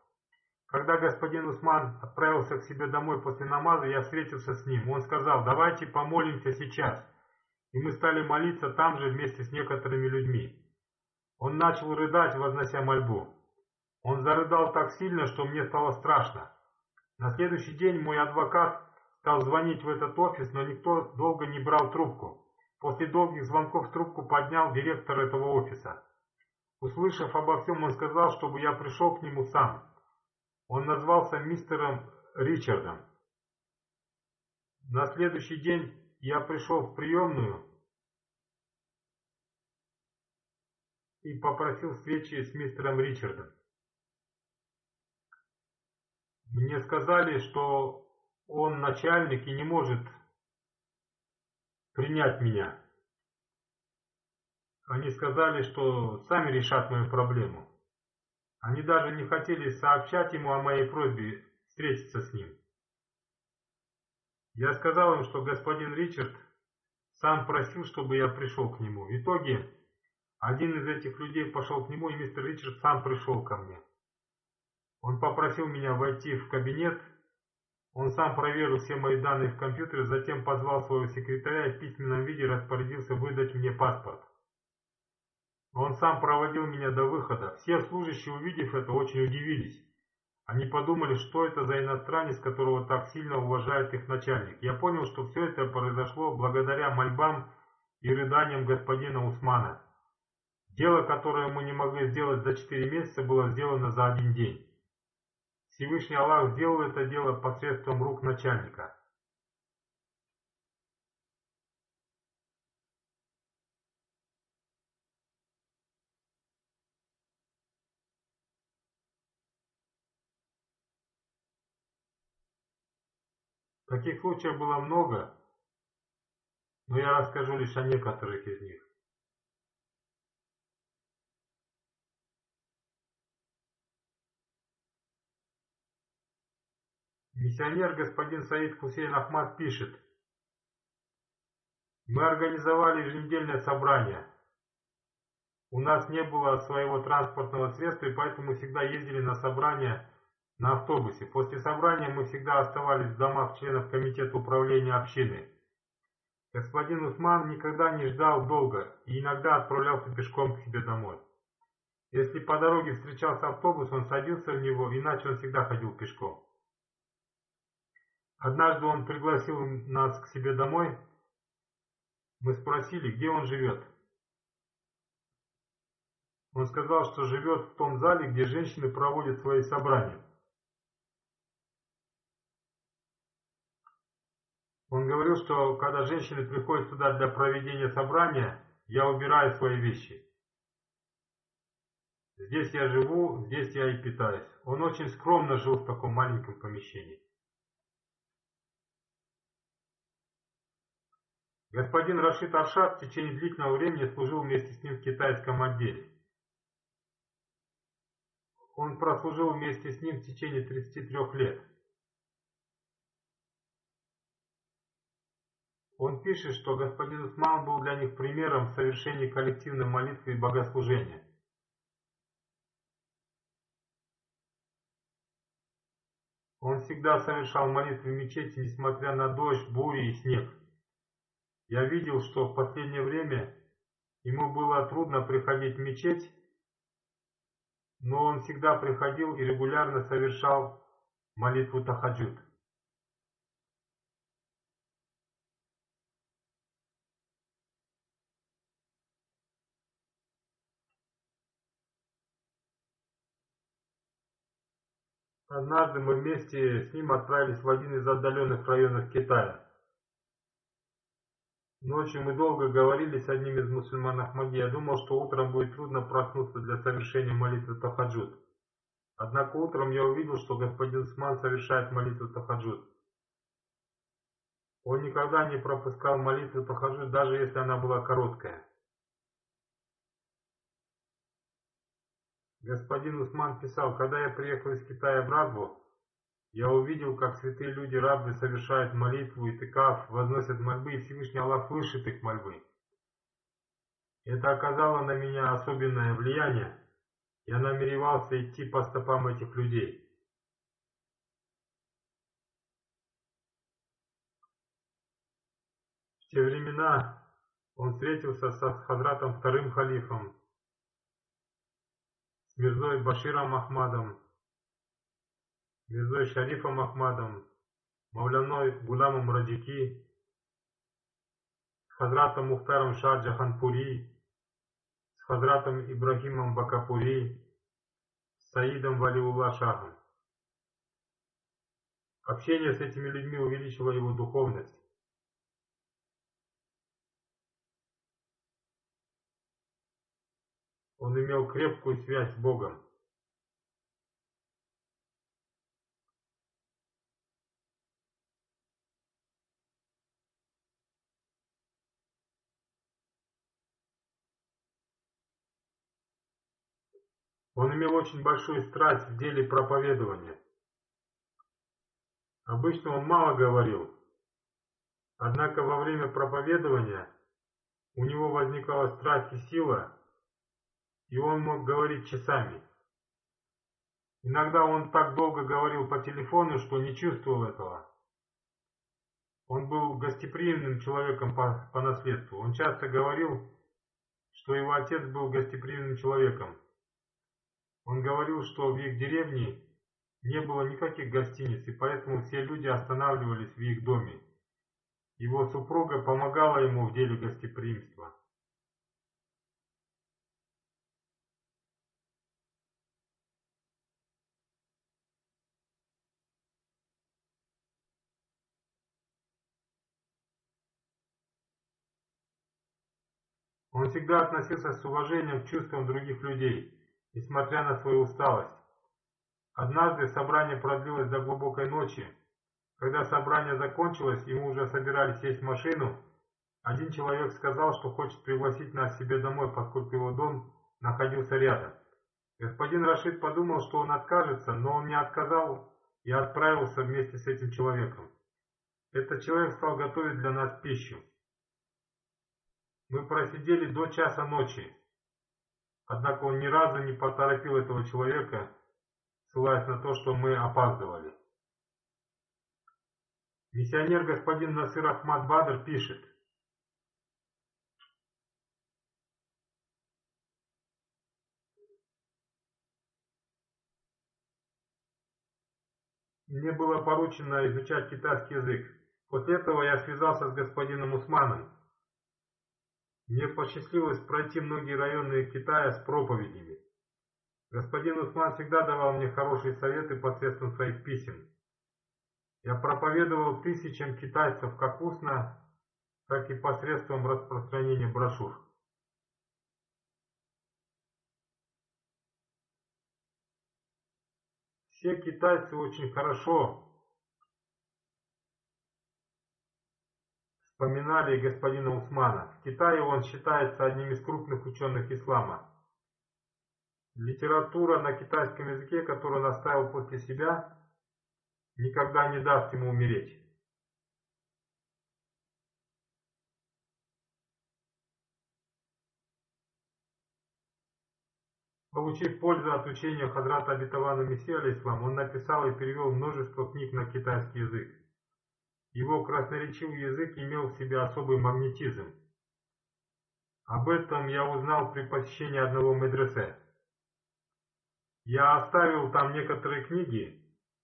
Когда господин Усман отправился к себе домой после намаза, я встретился с ним. Он сказал, давайте помолимся сейчас. И мы стали молиться там же вместе с некоторыми людьми. Он начал рыдать, вознося мольбу. Он зарыдал так сильно, что мне стало страшно. На следующий день мой адвокат стал звонить в этот офис, но никто долго не брал трубку. После долгих звонков трубку поднял директор этого офиса. Услышав обо всем, он сказал, чтобы я пришел к нему сам. Он назвался мистером Ричардом. На следующий день я пришел в приемную и попросил встречи с мистером Ричардом. Мне сказали, что он начальник и не может принять меня. Они сказали, что сами решат мою проблему. Они даже не хотели сообщать ему о моей просьбе встретиться с ним. Я сказал им, что господин Ричард сам просил, чтобы я пришел к нему. В итоге один из этих людей пошел к нему, и мистер Ричард сам пришел ко мне. Он попросил меня войти в кабинет. Он сам проверил все мои данные в компьютере, затем позвал своего секретаря и в письменном виде распорядился выдать мне паспорт. Он сам проводил меня до выхода. Все служащие, увидев это, очень удивились. Они подумали, что это за иностранец, которого так сильно уважает их начальник. Я понял, что все это произошло благодаря мольбам и рыданиям господина Усмана. Дело, которое мы не могли сделать за 4 месяца, было сделано за 1 день. Всевышний Аллах сделал это дело посредством рук начальника. Таких случаев было много, но я расскажу лишь о некоторых из них. Миссионер господин Саид Хусейн Ахмад пишет: мы организовали еженедельное собрание. У нас не было своего транспортного средства, и поэтому мы всегда ездили на собрания на автобусе. После собрания мы всегда оставались в домах членов комитета управления общины. Господин Усман никогда не ждал долго и иногда отправлялся пешком к себе домой. Если по дороге встречался автобус, он садился в него, иначе он всегда ходил пешком. Однажды он пригласил нас к себе домой. Мы спросили, где он живет. Он сказал, что живет в том зале, где женщины проводят свои собрания. Он говорил, что когда женщины приходят сюда для проведения собрания, я убираю свои вещи. Здесь я живу, здесь я и питаюсь. Он очень скромно жил в таком маленьком помещении. Господин Рашид Аршад в течение длительного времени служил вместе с ним в китайском отделе. Он прослужил вместе с ним в течение 33 лет. Он пишет, что господин Усман был для них примером в совершении коллективной молитвы и богослужения. Он всегда совершал молитвы в мечети, несмотря на дождь, бури и снег. Я видел, что в последнее время ему было трудно приходить в мечеть, но он всегда приходил и регулярно совершал молитву тахаджуд. Однажды мы вместе с ним отправились в один из отдаленных районов Китая. Ночью мы долго говорили с одним из мусульман Ахмади. Я думал, что утром будет трудно проснуться для совершения молитвы тахаджуд. Однако утром я увидел, что господин Усман совершает молитву тахаджуд. Он никогда не пропускал молитву тахаджуд, даже если она была короткая. Господин Усман писал: когда я приехал из Китая в Радву, я увидел, как святые люди Радвы совершают молитву, итикаф, возносят мольбы, и Всевышний Аллах слышит их мольбы. Это оказало на меня особенное влияние. Я намеревался идти по стопам этих людей. В те времена он встретился с Хазратом вторым халифом, с Мирзой Баширом Ахмадом, Мирзой Шарифом Ахмадом, Мауляной Гуламом Раджики, с Хазратом Мухтаром Шah Джаханпури, с Хазратом Ибрагимом Бакапури, с Саидом Валиулла Шахом. Общение с этими людьми увеличило его духовность. Он имел крепкую связь с Богом. Он имел очень большую страсть в деле проповедования. Обычно он мало говорил, однако во время проповедования у него возникала страсть и сила, и он мог говорить часами. Иногда он так долго говорил по телефону, что не чувствовал этого. Он был гостеприимным человеком по наследству. Он часто говорил, что его отец был гостеприимным человеком. Он говорил, что в их деревне не было никаких гостиниц, и поэтому все люди останавливались в их доме. Его супруга помогала ему в деле гостеприимства. Он всегда относился с уважением к чувствам других людей, несмотря на свою усталость. Однажды собрание продлилось до глубокой ночи. Когда собрание закончилось, и мы уже собирались сесть в машину, один человек сказал, что хочет пригласить нас к себе домой, поскольку его дом находился рядом. Господин Рашид подумал, что он откажется, но он не отказал и отправился вместе с этим человеком. Этот человек стал готовить для нас пищу. Мы просидели до часа ночи, однако он ни разу не поторопил этого человека, ссылаясь на то, что мы опаздывали. Миссионер господин Насыр Ахмад Бадр пишет: мне было поручено изучать китайский язык. После этого я связался с господином Усманом. Мне посчастливилось пройти многие районы Китая с проповедями. Господин Усман всегда давал мне хорошие советы посредством своих писем. Я проповедовал тысячам китайцев как устно, так и посредством распространения брошюр. Все китайцы очень хорошо вспоминали господина Усмана. В Китае он считается одним из крупных ученых ислама. Литература на китайском языке, которую он оставил после себя, никогда не даст ему умереть. Получив пользу от учения Хазрата Абитавана Мессии алейхиссалам, он написал и перевел множество книг на китайский язык. Его красноречивый язык имел в себе особый магнетизм. Об этом я узнал при посещении одного медресе. Я оставил там некоторые книги.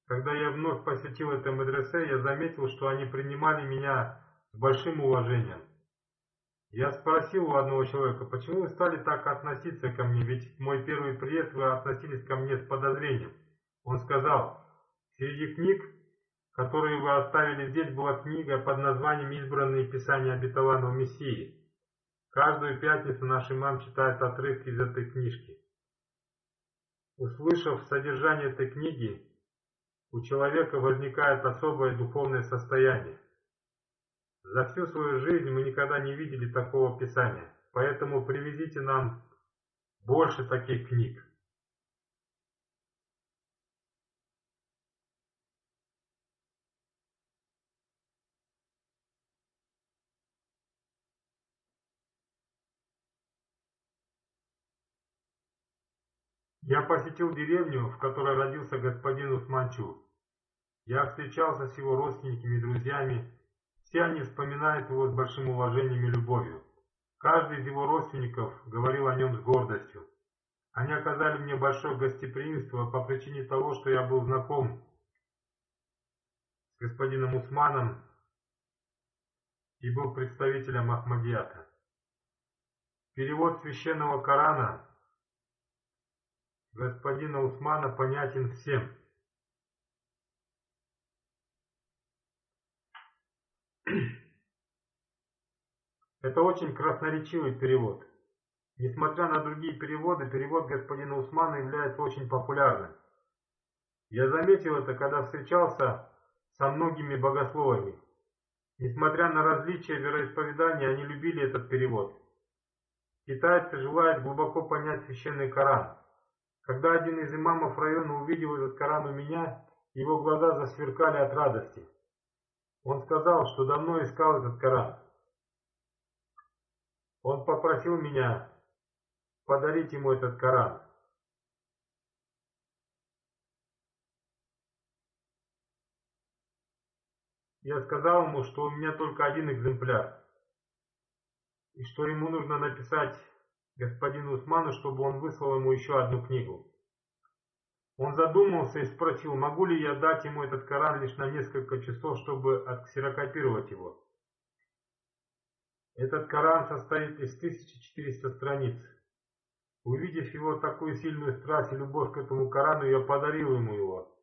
Когда я вновь посетил это медресе, я заметил, что они принимали меня с большим уважением. Я спросил у одного человека: почему вы стали так относиться ко мне, ведь в мой первый приезд вы относились ко мне с подозрением. Он сказал: среди книг, которые вы оставили здесь, была книга под названием «Избранные писания обетованного Мессии». Каждую пятницу наш имам читает отрывки из этой книжки. Услышав содержание этой книги, у человека возникает особое духовное состояние. За всю свою жизнь мы никогда не видели такого писания, поэтому привезите нам больше таких книг. Я посетил деревню, в которой родился господин Усманчу. Я встречался с его родственниками и друзьями. Все они вспоминают его с большим уважением и любовью. Каждый из его родственников говорил о нем с гордостью. Они оказали мне большое гостеприимство по причине того, что я был знаком с господином Усманом и был представителем Ахмадията. Перевод священного Корана господина Усмана понятен всем. Это очень красноречивый перевод. Несмотря на другие переводы, перевод господина Усмана является очень популярным. Я заметил это, когда встречался со многими богословами. Несмотря на различия вероисповедания, они любили этот перевод. Китайцы желают глубоко понять священный Коран. Когда один из имамов района увидел этот Коран у меня, его глаза засверкали от радости. Он сказал, что давно искал этот Коран. Он попросил меня подарить ему этот Коран. Я сказал ему, что у меня только один экземпляр, и что ему нужно написать господину Усману, чтобы он выслал ему еще одну книгу. Он задумался и спросил, могу ли я дать ему этот Коран лишь на несколько часов, чтобы отксерокопировать его. Этот Коран состоит из 1400 страниц. Увидев его такую сильную страсть и любовь к этому Корану, я подарил ему его.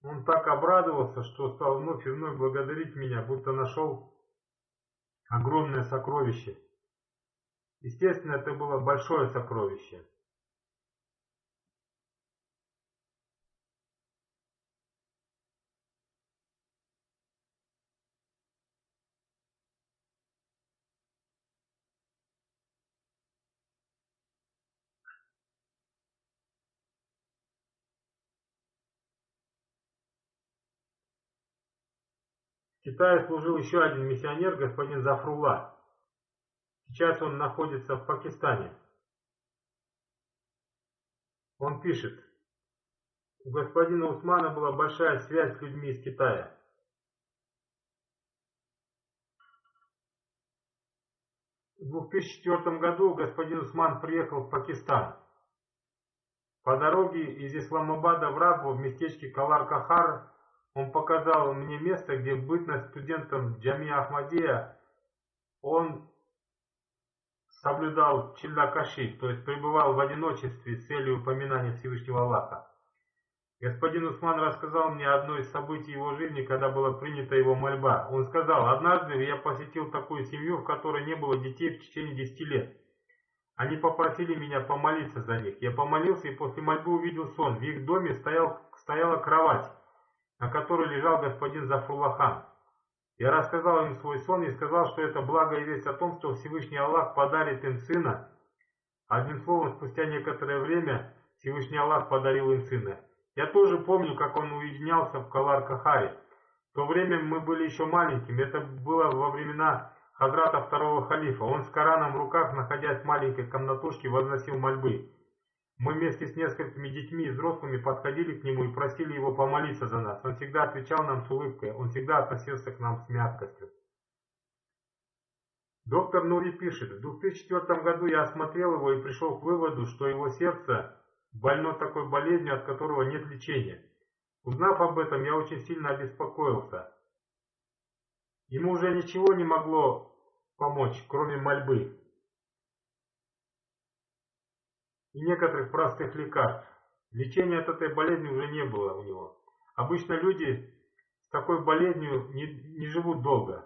Он так обрадовался, что стал вновь и вновь благодарить меня, будто нашел огромное сокровище. Естественно, это было большое сокровище. В Китае служил еще один миссионер, господин Зафрулла. Сейчас он находится в Пакистане. Он пишет, у господина Усмана была большая связь с людьми из Китая. В 2004 году господин Усман приехал в Пакистан. По дороге из Исламабада в Рабу в местечке Калар-Кахар он показал мне место, где в бытность студентом Джамия Ахмадия он соблюдал чилла-каши, то есть пребывал в одиночестве с целью упоминания Всевышнего Аллаха. Господин Усман рассказал мне одно из событий его жизни, когда была принята его мольба. Он сказал, однажды я посетил такую семью, в которой не было детей в течение 10 лет. Они попросили меня помолиться за них. Я помолился и после мольбы увидел сон. В их доме стояла кровать, на которой лежал господин Зафруллахан. Я рассказал им свой сон и сказал, что это благая весть о том, что Всевышний Аллах подарит им сына. Одним словом, спустя некоторое время Всевышний Аллах подарил им сына. Я тоже помню, как он уединялся в Калар-Кахаре. В то время мы были еще маленькими, это было во времена Хазрата второго халифа. Он с Кораном в руках, находясь в маленькой комнатушке, возносил мольбы. Мы вместе с несколькими детьми и взрослыми подходили к нему и просили его помолиться за нас. Он всегда отвечал нам с улыбкой, он всегда относился к нам с мягкостью. Доктор Нури пишет, в 2004 году я осмотрел его и пришел к выводу, что его сердце больно такой болезнью, от которого нет лечения. Узнав об этом, я очень сильно обеспокоился. Ему уже ничего не могло помочь, кроме мольбы и некоторых простых лекарств. Лечения от этой болезни уже не было у него. Обычно люди с такой болезнью не живут долго.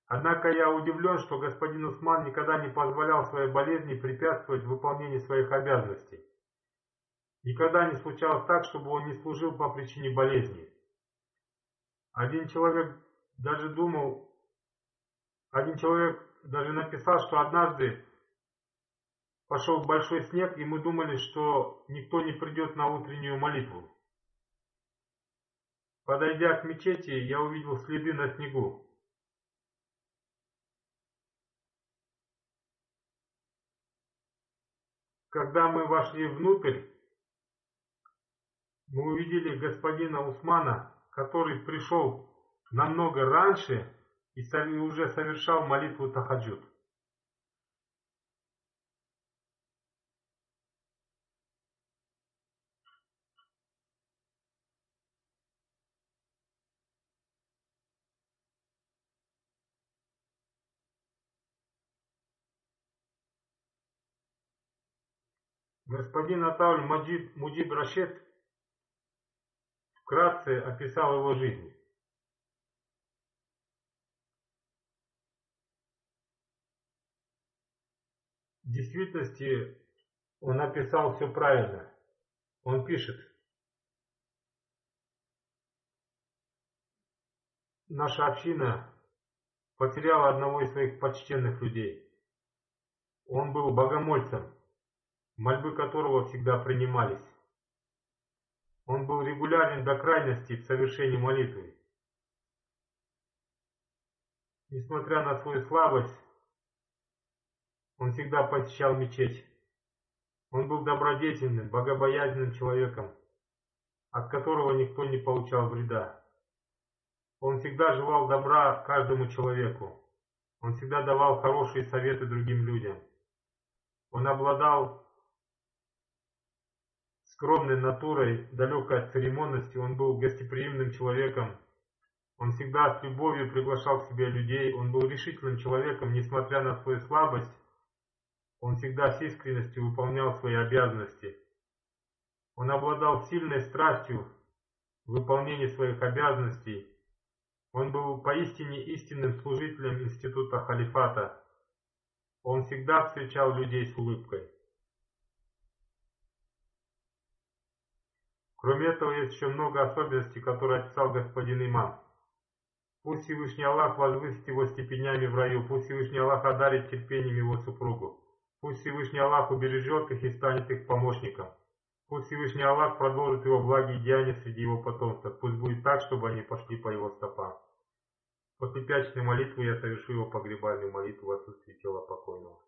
Однако я удивлен, что господин Усман никогда не позволял своей болезни препятствовать выполнению своих обязанностей. Никогда не случалось так, чтобы он не служил по причине болезни. Один человек даже написал, что однажды пошел большой снег, и мы думали, что никто не придет на утреннюю молитву. Подойдя к мечети, я увидел следы на снегу. Когда мы вошли внутрь, мы увидели господина Усмана, который пришел намного раньше и уже совершал молитву тахаджуд. Господин Атауль Муджиб Рашид вкратце описал его жизнь. В действительности он описал все правильно. Он пишет: наша община потеряла одного из своих почтенных людей. Он был богомольцем, мольбы которого всегда принимались. Он был регулярен до крайности в совершении молитвы. Несмотря на свою слабость, он всегда посещал мечеть. Он был добродетельным, богобоязненным человеком, от которого никто не получал вреда. Он всегда желал добра каждому человеку. Он всегда давал хорошие советы другим людям. Он обладал скромной натурой, далекой от церемонности. Он был гостеприимным человеком. Он всегда с любовью приглашал к себе людей. Он был решительным человеком, несмотря на свою слабость. Он всегда с искренностью выполнял свои обязанности. Он обладал сильной страстью в выполнении своих обязанностей. Он был поистине истинным служителем института халифата. Он всегда встречал людей с улыбкой. Кроме этого, есть еще много особенностей, которые описал господин имам. Пусть Всевышний Аллах возвысит его степенями в раю, пусть Всевышний Аллах одарит терпением его супругу. Пусть Всевышний Аллах убережет их и станет их помощником. Пусть Всевышний Аллах продолжит его благие деяния среди его потомства. Пусть будет так, чтобы они пошли по его стопам. После пятничной молитвы я совершу его погребальную молитву в отсутствии тела покойного.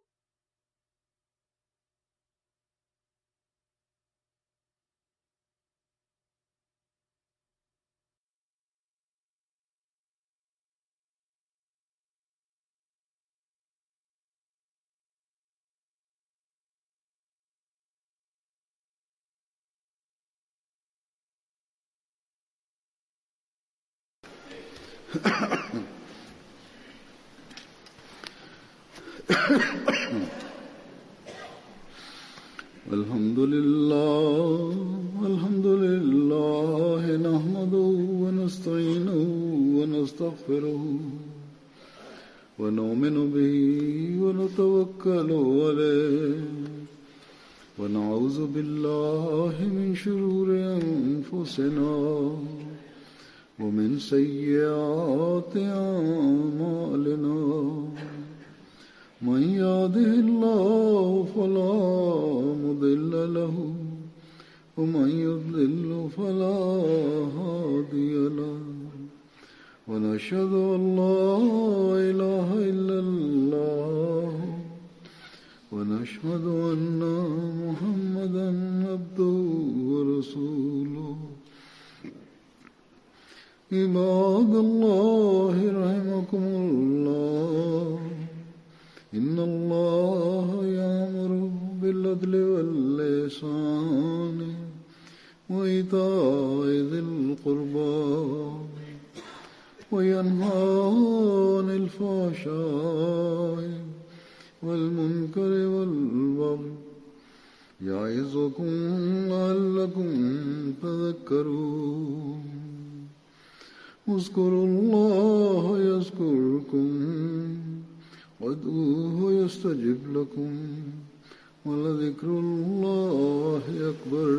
الحمد لله نحمده ونستعينه ونستغفره ونؤمن به ونتوكل عليه ونعوذ بالله من شرور أنفسنا ومن سيئات أعمالنا من يهده الله فلا مضل له ومن يضلل فلا هادي له ونشهد أن لا إله إلا الله ونشهد أن محمدا عبده ورسوله عباد الله رحمكم الله إن الله يأمر بالعدل والإحسان وإيتاء ذي القربى وينهى عن الفحشاء والمنكر والبغي يعظكم لعلكم تذكرون اذكروا الله يذكركم وادعوه يستجب لكم ولذكر الله أكبر